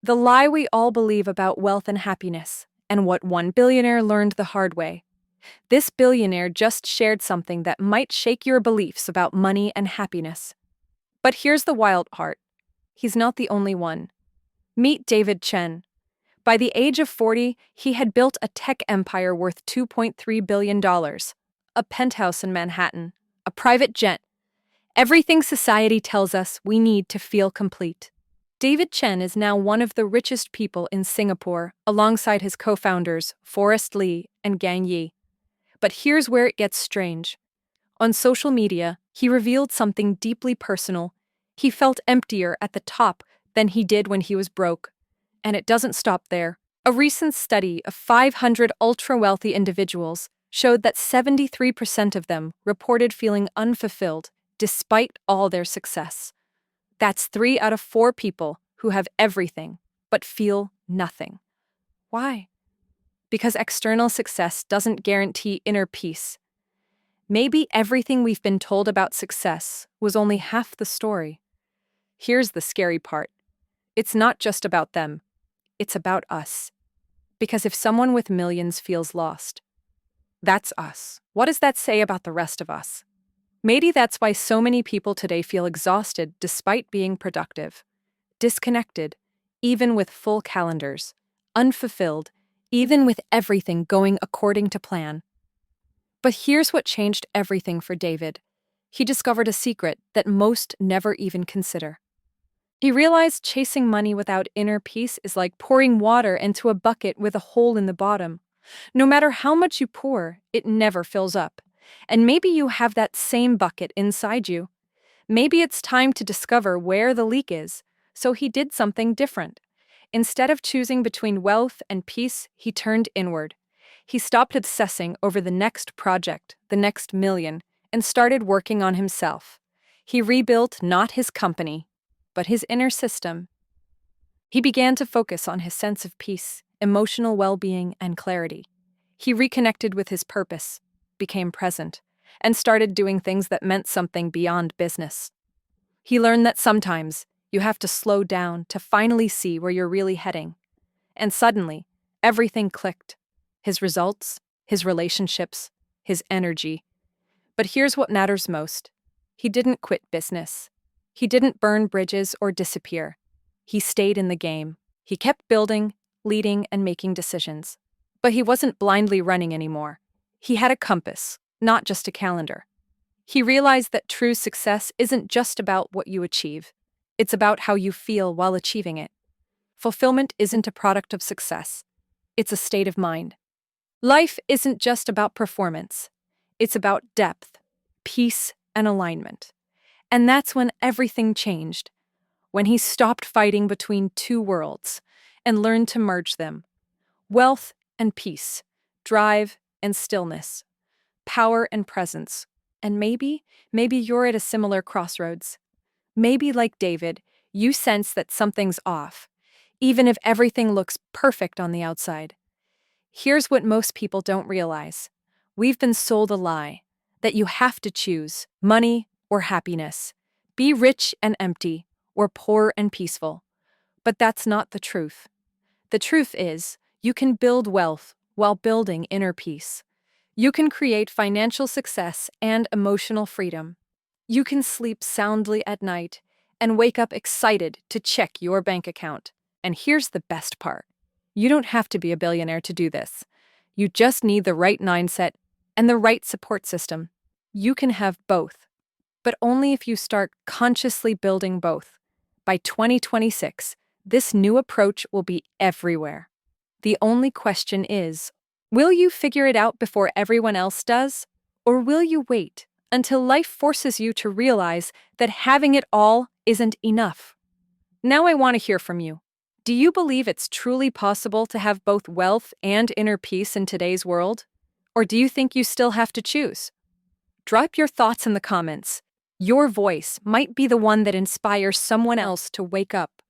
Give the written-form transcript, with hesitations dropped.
The lie we all believe about wealth and happiness, and what one billionaire learned the hard way. This billionaire just shared something that might shake your beliefs about money and happiness. But here's the wild part. He's not the only one. Meet David Chen. By the age of 40, he had built a tech empire worth $2.3 billion, a penthouse in Manhattan, a private jet, everything society tells us we need to feel complete. David Chen is now one of the richest people in Singapore, alongside his co-founders, Forrest Li and Gang Yi. But here's where it gets strange. On social media, he revealed something deeply personal. He felt emptier at the top than he did when he was broke. And it doesn't stop there. A recent study of 500 ultra-wealthy individuals showed that 73% of them reported feeling unfulfilled despite all their success. That's 3 out of 4 people who have everything but feel nothing. Why? Because external success doesn't guarantee inner peace. Maybe everything we've been told about success was only half the story. Here's the scary part. It's not just about them. It's about us. Because if someone with millions feels lost, that's us. What does that say about the rest of us? Maybe that's why so many people today feel exhausted despite being productive, disconnected, even with full calendars, unfulfilled, even with everything going according to plan. But here's what changed everything for David. He discovered a secret that most never even consider. He realized chasing money without inner peace is like pouring water into a bucket with a hole in the bottom. No matter how much you pour, it never fills up. And maybe you have that same bucket inside you. Maybe it's time to discover where the leak is. So he did something different. Instead of choosing between wealth and peace, he turned inward. He stopped obsessing over the next project, the next million, and started working on himself. He rebuilt not his company, but his inner system. He began to focus on his sense of peace, emotional well-being, and clarity. He reconnected with his purpose, became present, and started doing things that meant something beyond business. He learned that sometimes you have to slow down to finally see where you're really heading. And suddenly, everything clicked. His results, his relationships, his energy. But here's what matters most. He didn't quit business. He didn't burn bridges or disappear. He stayed in the game. He kept building, leading, and making decisions. But he wasn't blindly running anymore. He had a compass, not just a calendar. He realized that true success isn't just about what you achieve. It's about how you feel while achieving it. Fulfillment isn't a product of success. It's a state of mind. Life isn't just about performance. It's about depth, peace, and alignment. And that's when everything changed. When he stopped fighting between two worlds and learned to merge them. Wealth and peace, drive and stillness, power and presence. And maybe you're at a similar crossroads. Maybe, like David, you sense that something's off, even if everything looks perfect on the outside. Here's what most people don't realize. We've been sold a lie, that you have to choose money or happiness, be rich and empty, or poor and peaceful. But that's not the truth. The truth is, you can build wealth while building inner peace. You can create financial success and emotional freedom. You can sleep soundly at night and wake up excited to check your bank account. And here's the best part. You don't have to be a billionaire to do this. You just need the right mindset and the right support system. You can have both, but only if you start consciously building both. By 2026, this new approach will be everywhere. The only question is, will you figure it out before everyone else does? Or will you wait until life forces you to realize that having it all isn't enough? Now I want to hear from you. Do you believe it's truly possible to have both wealth and inner peace in today's world? Or do you think you still have to choose? Drop your thoughts in the comments. Your voice might be the one that inspires someone else to wake up.